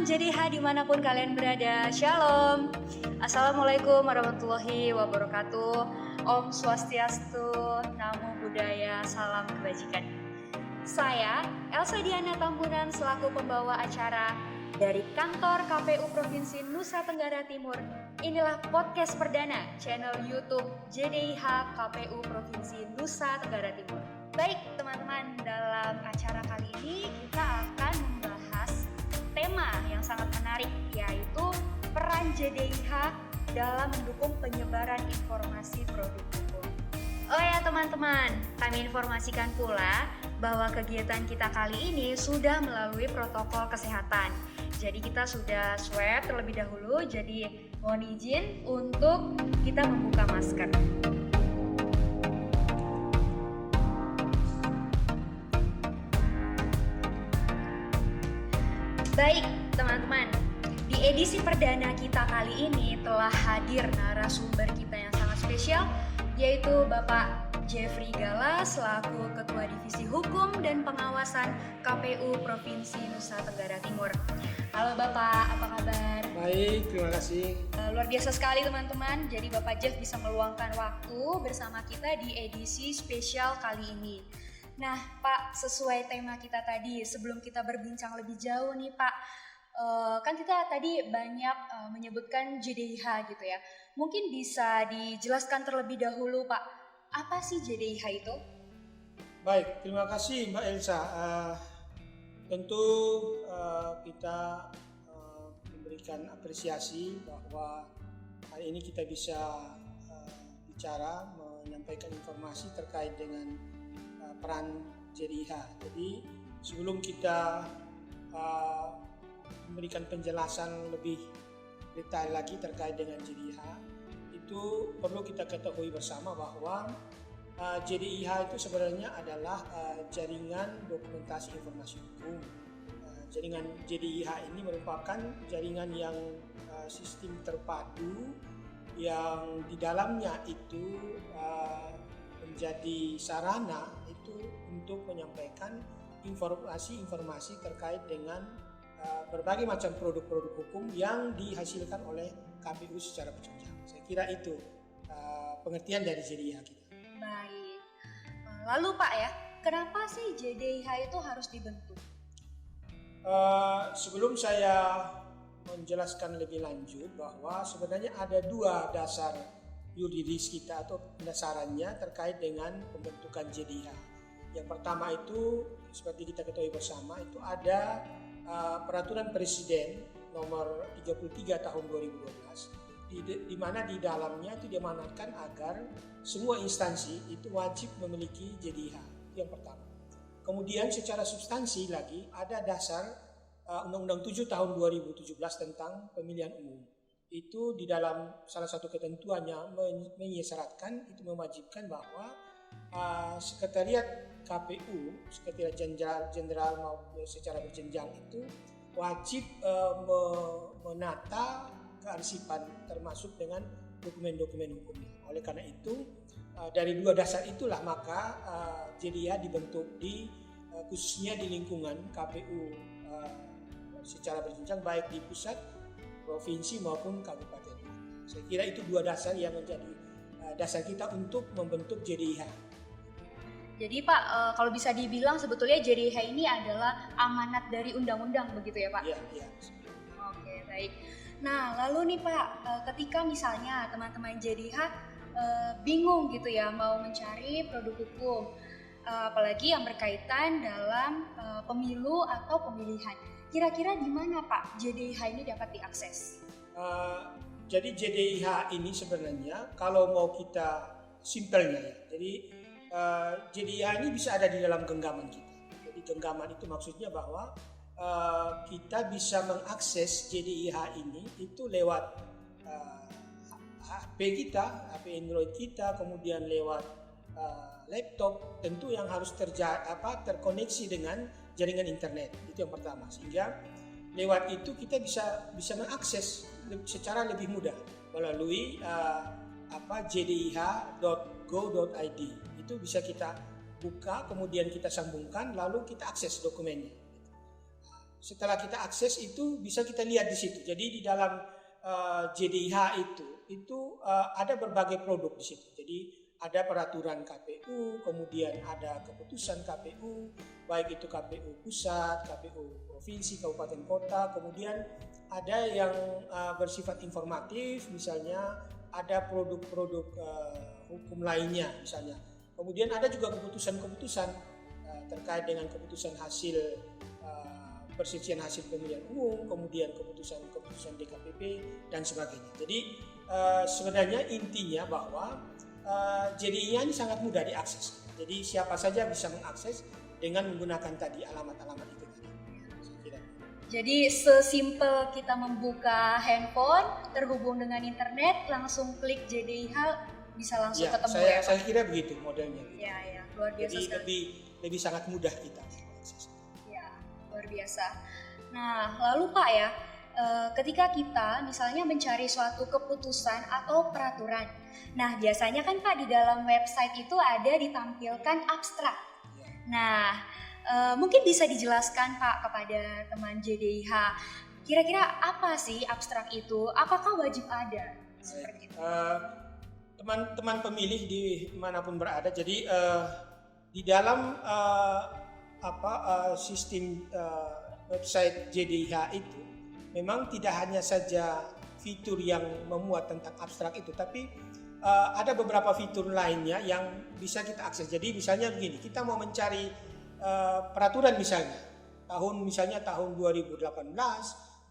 JDH dimanapun kalian berada, Shalom. Assalamualaikum warahmatullahi wabarakatuh. Om Swastiastu, Namo Buddhaya, salam kebajikan. Saya Elsa Diana Tambunan selaku pembawa acara dari kantor KPU Provinsi Nusa Tenggara Timur. Inilah podcast perdana channel YouTube JDH KPU Provinsi Nusa Tenggara Timur. Baik teman-teman, dalam acara kali ini kita akan membahas tema yang sangat menarik, yaitu peran JDIH dalam mendukung penyebaran informasi produk hukum. Oh ya teman-teman, kami informasikan pula bahwa kegiatan kita kali ini sudah melalui protokol kesehatan. Jadi kita sudah swab terlebih dahulu, jadi mohon izin untuk kita membuka masker. Baik teman-teman, di edisi perdana kita kali ini telah hadir narasumber kita yang sangat spesial, yaitu Bapak Jeffrey Gala selaku Ketua Divisi Hukum dan Pengawasan KPU Provinsi Nusa Tenggara Timur. Halo Bapak, apa kabar? Baik, terima kasih. Luar biasa sekali teman-teman, jadi Bapak Jeff bisa meluangkan waktu bersama kita di edisi spesial kali ini. Nah Pak, sesuai tema kita tadi, sebelum kita berbincang lebih jauh nih Pak, kan kita tadi banyak menyebutkan JDIH gitu ya. Mungkin bisa dijelaskan terlebih dahulu Pak, apa sih JDIH itu? Baik, terima kasih Mbak Elsa. Tentu kita memberikan apresiasi bahwa hari ini kita bisa bicara, menyampaikan informasi terkait dengan peran JDIH. Jadi sebelum kita memberikan penjelasan lebih detail lagi terkait dengan JDIH, itu perlu kita ketahui bersama bahwa JDIH itu sebenarnya adalah jaringan dokumentasi informasi hukum. Jaringan JDIH ini merupakan jaringan yang sistem terpadu yang di dalamnya itu menjadi sarana itu untuk menyampaikan informasi-informasi terkait dengan berbagai macam produk-produk hukum yang dihasilkan oleh KPU secara berjenjang. Saya kira itu pengertian dari JDIH kita. Baik, lalu Pak ya, kenapa sih JDIH itu harus dibentuk? Sebelum saya menjelaskan lebih lanjut bahwa sebenarnya ada dua dasar yuridis kita atau pendasarannya terkait dengan pembentukan JDIH. Yang pertama itu seperti kita ketahui bersama itu ada Peraturan Presiden nomor 33 tahun 2012 di mana di dalamnya itu diamanatkan agar semua instansi itu wajib memiliki JDIH. Yang pertama. Kemudian secara substansi lagi ada dasar Undang-Undang 7 tahun 2017 tentang pemilihan umum. Itu di dalam salah satu ketentuannya mengisyaratkan, itu mewajibkan bahwa sekretariat KPU, sekretariat jenderal maupun secara berjenjang itu wajib menata kearsipan termasuk dengan dokumen-dokumen hukumnya. Oleh karena itu dari dua dasar itulah maka JDIH dibentuk khususnya di lingkungan KPU secara berjenjang baik di pusat, provinsi maupun kabupaten. Saya kira itu dua dasar yang menjadi dasar kita untuk membentuk JDIH. Jadi Pak, kalau bisa dibilang sebetulnya JDIH ini adalah amanat dari undang-undang begitu ya Pak? Iya. Oke, baik. Nah, lalu nih Pak, ketika misalnya teman-teman JDIH bingung gitu ya mau mencari produk hukum, apalagi yang berkaitan dalam pemilu atau pemilihan. Kira-kira di mana Pak JDIH ini dapat diakses? Jadi JDIH ini sebenarnya kalau mau kita simpelnya ya, jadi JDIH ini bisa ada di dalam genggaman kita. Jadi genggaman itu maksudnya bahwa kita bisa mengakses JDIH ini itu lewat HP kita, HP Android kita, kemudian lewat laptop, tentu yang harus terkoneksi dengan jaringan internet. Itu yang pertama. Sehingga lewat itu kita bisa mengakses secara lebih mudah melalui jdih.go.id. Itu bisa kita buka, kemudian kita sambungkan, lalu kita akses dokumennya. setelah kita akses itu bisa kita lihat di situ. Jadi di dalam JDIH itu ada berbagai produk di situ. Jadi ada peraturan KPU, kemudian ada keputusan KPU, baik itu KPU pusat, KPU provinsi, kabupaten kota, kemudian ada yang bersifat informatif, misalnya ada produk-produk hukum lainnya misalnya. Kemudian ada juga keputusan-keputusan terkait dengan keputusan hasil perselisihan hasil pemilihan umum, kemudian keputusan DKPP dan sebagainya. Jadi sebenarnya intinya bahwa JDI-nya ini sangat mudah diakses. Jadi siapa saja bisa mengakses dengan menggunakan tadi alamat-alamat itu tadi. Jadi sesimpel kita membuka handphone, terhubung dengan internet, langsung klik JDIH bisa langsung ketemu ya. Saya kira begitu modelnya. Ya, luar biasa. Jadi lebih sangat mudah kita mengakses. Ya, luar biasa. Nah, lalu Pak ya, ketika kita misalnya mencari suatu keputusan atau peraturan, nah biasanya kan Pak di dalam website itu ada ditampilkan abstrak. Ya. Nah, mungkin bisa dijelaskan Pak kepada teman JDIH, kira-kira apa sih abstrak itu? Apakah wajib ada? Seperti itu. Teman-teman pemilih di manapun berada, jadi di dalam sistem website JDIH itu memang tidak hanya saja fitur yang memuat tentang abstrak itu, tapi ada beberapa fitur lainnya yang bisa kita akses. Jadi misalnya begini, kita mau mencari peraturan misalnya tahun 2018,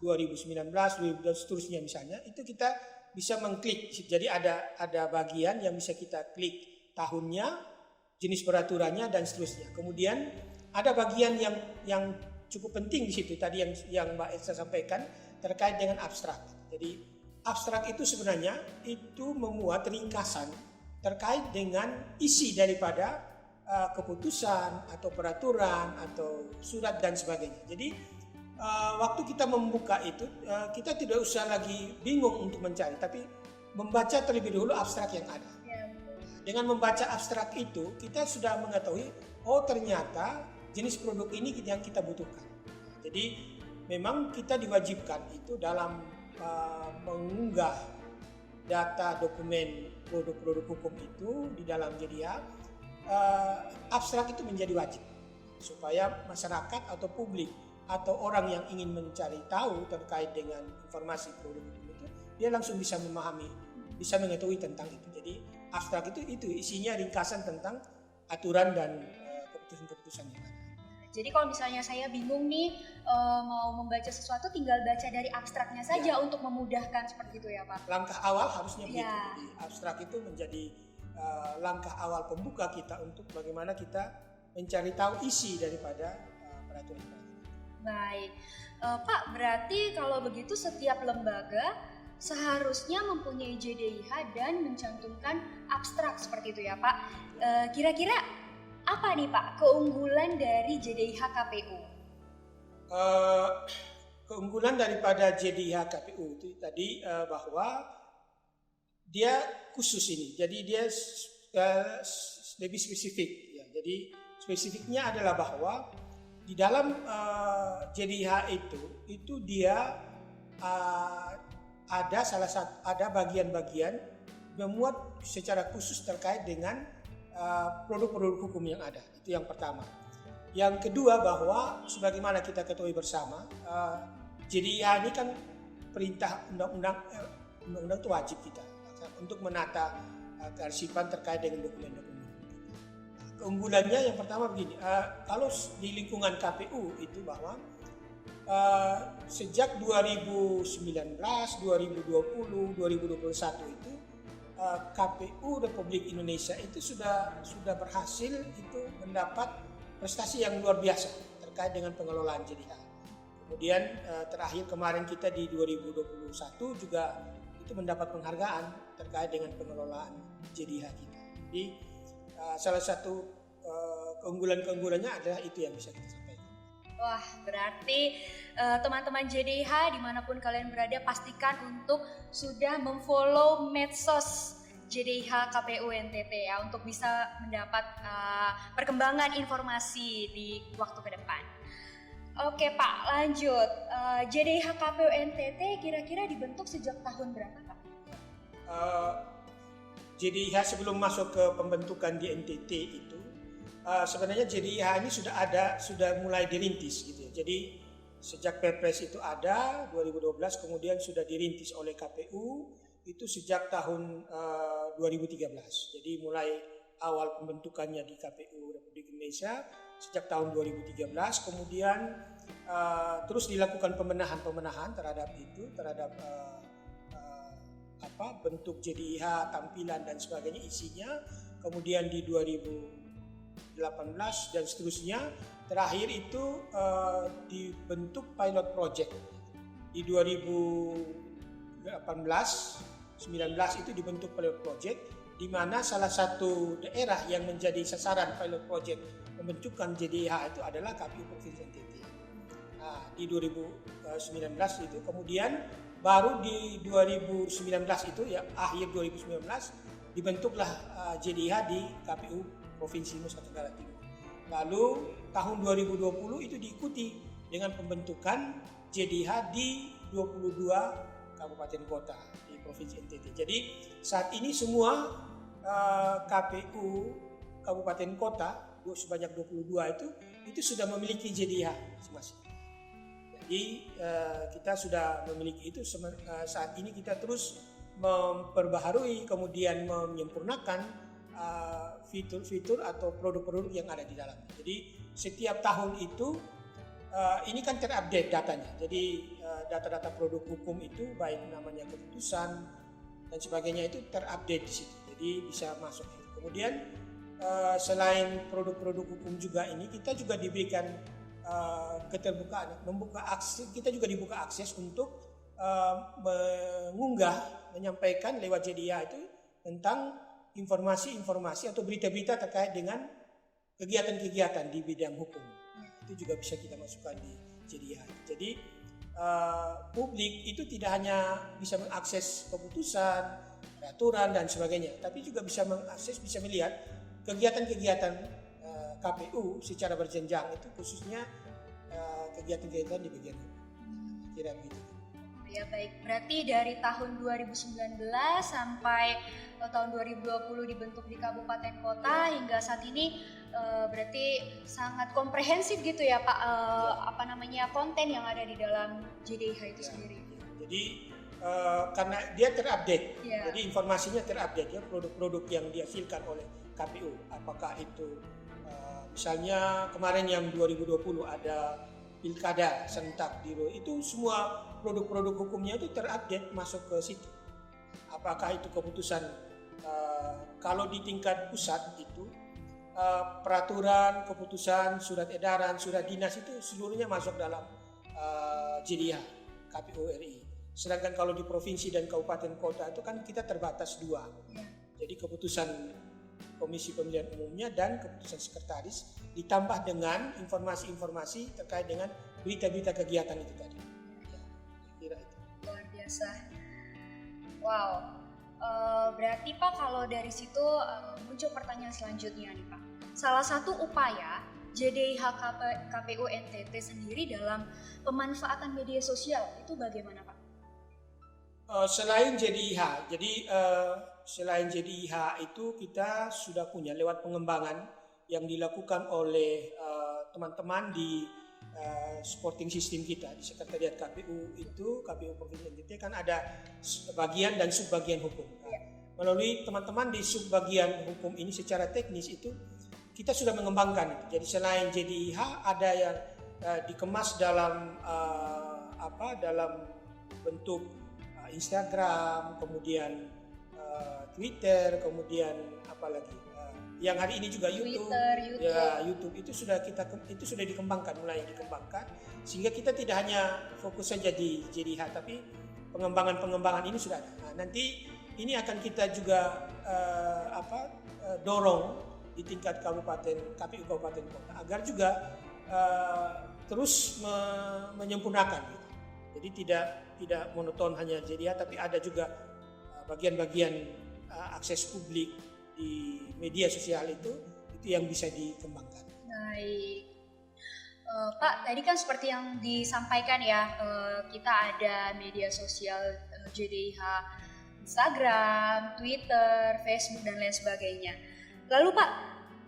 2019, 2020 dan seterusnya misalnya, itu kita bisa mengklik. Jadi ada bagian yang bisa kita klik tahunnya, jenis peraturannya dan seterusnya. Kemudian ada bagian yang cukup penting di situ tadi yang Mbak Elsa sampaikan terkait dengan abstrak. Jadi abstrak itu sebenarnya itu memuat ringkasan terkait dengan isi daripada keputusan atau peraturan atau surat dan sebagainya. Jadi waktu kita membuka itu kita tidak usah lagi bingung untuk mencari, tapi membaca terlebih dahulu abstrak yang ada. Dengan membaca abstrak itu kita sudah mengetahui, oh ternyata jenis produk ini yang kita butuhkan. Jadi memang kita diwajibkan itu dalam mengunggah data dokumen produk-produk hukum itu di dalam JDIH, abstrak itu menjadi wajib supaya masyarakat atau publik atau orang yang ingin mencari tahu terkait dengan informasi produk hukum itu, dia langsung bisa memahami, bisa mengetahui tentang itu. Jadi abstrak itu isinya ringkasan tentang aturan dan keputusan-keputusan yang ada. Jadi kalau misalnya saya bingung nih mau membaca sesuatu, tinggal baca dari abstraknya saja untuk memudahkan seperti itu ya Pak. Langkah awal harusnya begitu. Ya. Jadi abstrak itu menjadi langkah awal pembuka kita untuk bagaimana kita mencari tahu isi daripada peraturan. Baik, Pak, berarti kalau begitu setiap lembaga seharusnya mempunyai JDIH dan mencantumkan abstrak seperti itu ya Pak. Kira-kira apa nih Pak keunggulan dari JDIH KPU? Keunggulan daripada JDIH KPU itu tadi bahwa dia khusus ini, jadi dia lebih spesifik. Ya. Jadi spesifiknya adalah bahwa di dalam JDIH itu dia ada bagian-bagian memuat secara khusus terkait dengan produk-produk hukum yang ada. Itu yang pertama. Yang kedua bahwa sebagaimana kita ketahui bersama, JDIH ini kan perintah undang-undang itu wajib kita untuk menata kearsipan terkait dengan dokumen-dokumen. Keunggulannya yang pertama begini, kalau di lingkungan KPU itu bahwa sejak 2019, 2020, 2021 itu KPU Republik Indonesia itu sudah berhasil itu mendapat prestasi yang luar biasa terkait dengan pengelolaan JDIH. Kemudian terakhir kemarin kita di 2021 juga itu mendapat penghargaan terkait dengan pengelolaan JDIH kita. Jadi salah satu keunggulannya adalah itu yang bisa kita sampaikan. Wah, berarti teman-teman JDIH dimanapun kalian berada pastikan untuk sudah memfollow medsos JDIH KPU NTT ya untuk bisa mendapat perkembangan informasi di waktu ke depan. Oke Pak, lanjut. JDIH KPU NTT kira-kira dibentuk sejak tahun berapa Pak? JDIH sebelum masuk ke pembentukan di NTT itu, sebenarnya JDIH ini sudah mulai dirintis gitu ya. Jadi sejak Perpres itu ada 2012, kemudian sudah dirintis oleh KPU itu sejak tahun 2013. Jadi mulai awal pembentukannya di KPU Republik Indonesia sejak tahun 2013, kemudian terus dilakukan pembenahan terhadap bentuk JDIH, tampilan dan sebagainya, isinya. Kemudian di 2018 dan seterusnya, terakhir itu dibentuk pilot project. Di 2018, 19 itu dibentuk pilot project, di mana salah satu daerah yang menjadi sasaran pilot project pembentukan JDIH itu adalah KPU Provinsi NTT. Nah, di 2019 itu, kemudian baru di 2019 itu ya, akhir 2019 dibentuklah JDIH di KPU Provinsi Nusa Tenggara Timur. Lalu tahun 2020 itu diikuti dengan pembentukan JDIH di 22 kabupaten kota di Provinsi NTT. Jadi saat ini semua KPU kabupaten kota sebanyak 22 itu sudah memiliki JDIH masing-masing. Jadi kita sudah memiliki itu. Saat ini kita terus memperbaharui, kemudian menyempurnakan fitur-fitur atau produk-produk yang ada di dalam. Jadi setiap tahun itu ini kan terupdate datanya. Jadi data-data produk hukum itu, baik namanya keputusan dan sebagainya, itu terupdate di situ. Jadi bisa masuk. Kemudian selain produk-produk hukum juga ini, kita juga diberikan keterbukaan, membuka akses. Kita juga dibuka akses untuk menyampaikan lewat JDIH itu tentang informasi-informasi atau berita-berita terkait dengan kegiatan-kegiatan di bidang hukum. Itu juga bisa kita masukkan di JDIH. Jadi publik itu tidak hanya bisa mengakses keputusan, peraturan dan sebagainya, tapi juga bisa mengakses, bisa melihat kegiatan-kegiatan KPU secara berjenjang, itu khususnya kegiatan-kegiatan di bagian hukum. Kira begitu. Ya baik, berarti dari tahun 2019 sampai tahun 2020 dibentuk di kabupaten kota hingga saat ini, berarti sangat komprehensif gitu ya Pak, konten yang ada di dalam JDIH itu sendiri. Jadi karena dia terupdate, jadi informasinya terupdate ya, produk-produk yang dihasilkan oleh KPU, apakah itu misalnya kemarin yang 2020 ada pilkada serentak itu semua produk-produk hukumnya itu terupdate masuk ke situ. Apakah itu keputusan, kalau di tingkat pusat itu peraturan, keputusan, surat edaran, surat dinas itu seluruhnya masuk dalam JDIH KPU RI. Sedangkan kalau di provinsi dan kabupaten kota itu kan kita terbatas dua. Jadi keputusan Komisi Pemilihan Umumnya dan keputusan sekretaris ditambah dengan informasi-informasi terkait dengan berita-berita kegiatan itu tadi. Kira itu. Luar biasa. Wow. Berarti Pak, kalau dari situ muncul pertanyaan selanjutnya nih Pak. Salah satu upaya JDIH KPU NTT sendiri dalam pemanfaatan media sosial itu bagaimana Pak? Selain JDIH, selain JDIH itu kita sudah punya lewat pengembangan yang dilakukan oleh teman-teman di supporting system kita di sekretariat KPU itu, KPU Provinsi NTT kan ada bagian dan subbagian hukum. Melalui teman-teman di subbagian hukum ini secara teknis itu kita sudah mengembangkan itu. Jadi selain JDIH ada yang dikemas dalam dalam bentuk Instagram, kemudian Twitter, kemudian apalagi yang hari ini juga YouTube. Ya, YouTube itu sudah dikembangkan, mulai dikembangkan, sehingga kita tidak hanya fokus saja di JDIH, tapi pengembangan ini sudah ada. Nah, nanti ini akan kita juga dorong di tingkat kabupaten, KPU kabupaten kota agar juga terus menyempurnakan gitu. Jadi tidak monoton hanya JDIH, tapi ada juga bagian-bagian akses publik di media sosial itu yang bisa dikembangkan. Baik. Pak, tadi kan seperti yang disampaikan ya, kita ada media sosial JDIH, Instagram, Twitter, Facebook, dan lain sebagainya. Lalu Pak,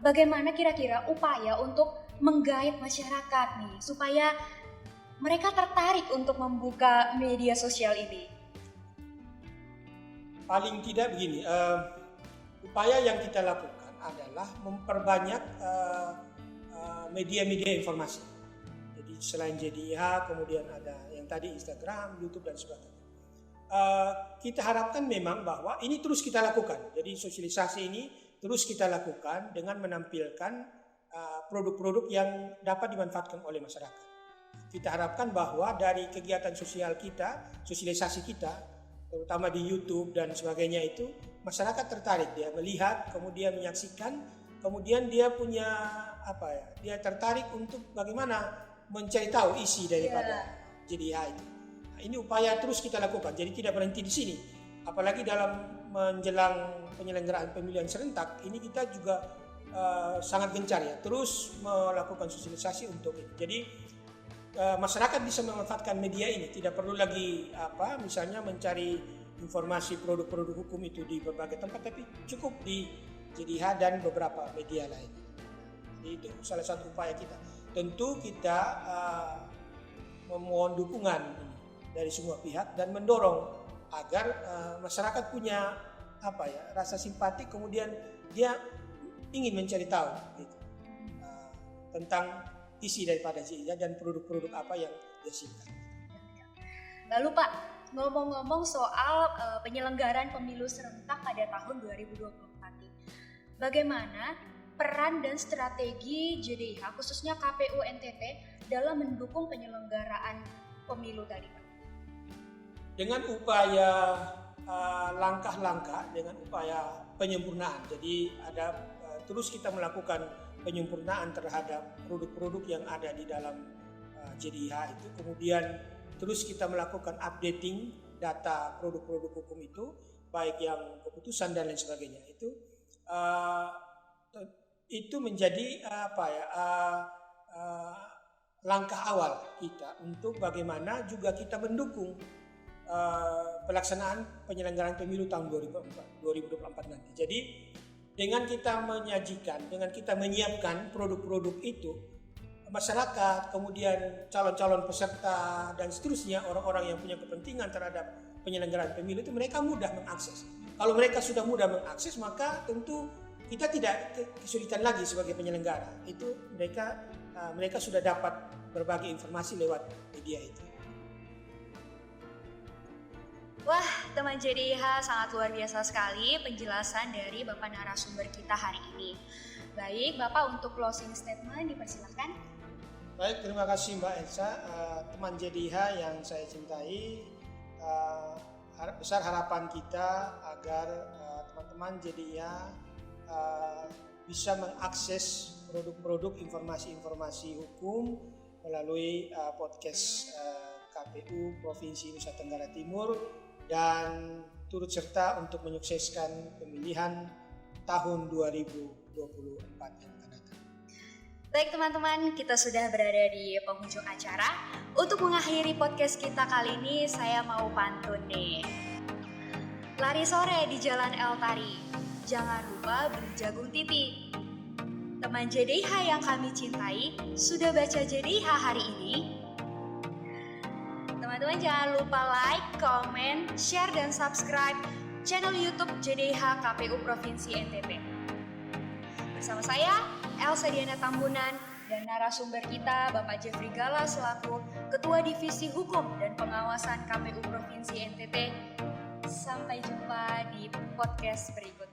bagaimana kira-kira upaya untuk menggait masyarakat nih, supaya mereka tertarik untuk membuka media sosial ini? Paling tidak begini, upaya yang kita lakukan adalah memperbanyak media-media informasi. Jadi selain JDIH, kemudian ada yang tadi Instagram, YouTube, dan sebagainya. Kita harapkan memang bahwa ini terus kita lakukan. Jadi sosialisasi ini terus kita lakukan dengan menampilkan produk-produk yang dapat dimanfaatkan oleh masyarakat. Kita harapkan bahwa dari kegiatan sosial kita, sosialisasi kita, terutama di YouTube dan sebagainya itu, masyarakat tertarik, dia melihat, kemudian menyaksikan, kemudian dia punya dia tertarik untuk bagaimana mencari tahu isi daripada JDIH itu. Nah, ini upaya terus kita lakukan, jadi tidak berhenti di sini. Apalagi dalam menjelang penyelenggaraan pemilihan serentak, ini kita juga sangat gencar ya, terus melakukan sosialisasi untuk ini. Jadi masyarakat bisa memanfaatkan media ini, tidak perlu lagi misalnya mencari informasi produk-produk hukum itu di berbagai tempat, tapi cukup di JDIH dan beberapa media lain. Jadi itu salah satu upaya kita. Tentu kita memohon dukungan dari semua pihak dan mendorong agar masyarakat punya rasa simpati, kemudian dia ingin mencari tahu gitu, tentang isi daripada JDIH dan produk-produk apa yang dihasilkan. Lalu Pak, ngomong-ngomong soal penyelenggaraan pemilu serentak pada tahun 2024 ini, bagaimana peran dan strategi JDIH khususnya KPU NTT dalam mendukung penyelenggaraan pemilu tadi Pak? Dengan upaya langkah-langkah, dengan upaya penyempurnaan. Jadi ada terus kita melakukan penyempurnaan terhadap produk-produk yang ada di dalam JDIH itu. Kemudian terus kita melakukan updating data produk-produk hukum itu, baik yang keputusan dan lain sebagainya. Itu menjadi langkah awal kita untuk bagaimana juga kita mendukung pelaksanaan penyelenggaraan pemilu tahun 2024 nanti. Jadi dengan kita menyajikan, dengan kita menyiapkan produk-produk itu, masyarakat, kemudian calon-calon peserta dan seterusnya, orang-orang yang punya kepentingan terhadap penyelenggaraan pemilu itu, mereka mudah mengakses. Kalau mereka sudah mudah mengakses, maka tentu kita tidak kesulitan lagi sebagai penyelenggara. Itu mereka sudah dapat berbagi informasi lewat media itu. Wah, teman JDIH, sangat luar biasa sekali penjelasan dari Bapak narasumber kita hari ini. Baik, Bapak untuk closing statement dipersilakan. Baik, terima kasih Mbak Elsa. Teman JDIH yang saya cintai, besar harapan kita agar teman-teman JDIH bisa mengakses produk-produk informasi-informasi hukum melalui podcast KPU Provinsi Nusa Tenggara Timur dan turut serta untuk menyukseskan pemilihan tahun 2024 yang akan datang. Baik teman-teman, kita sudah berada di penghujung acara. Untuk mengakhiri podcast kita kali ini, saya mau pantun nih. Lari sore di Jalan El Tari, jangan lupa beli jagung titi. Teman JDIH yang kami cintai, sudah baca JDIH hari ini? Teman-teman jangan lupa like, comment, share, dan subscribe channel YouTube JDIH KPU Provinsi NTT. Bersama saya, Elsa Diana Tambunan, dan narasumber kita Bapak Jeffrey Gala selaku Ketua Divisi Hukum dan Pengawasan KPU Provinsi NTT. Sampai jumpa di podcast berikutnya.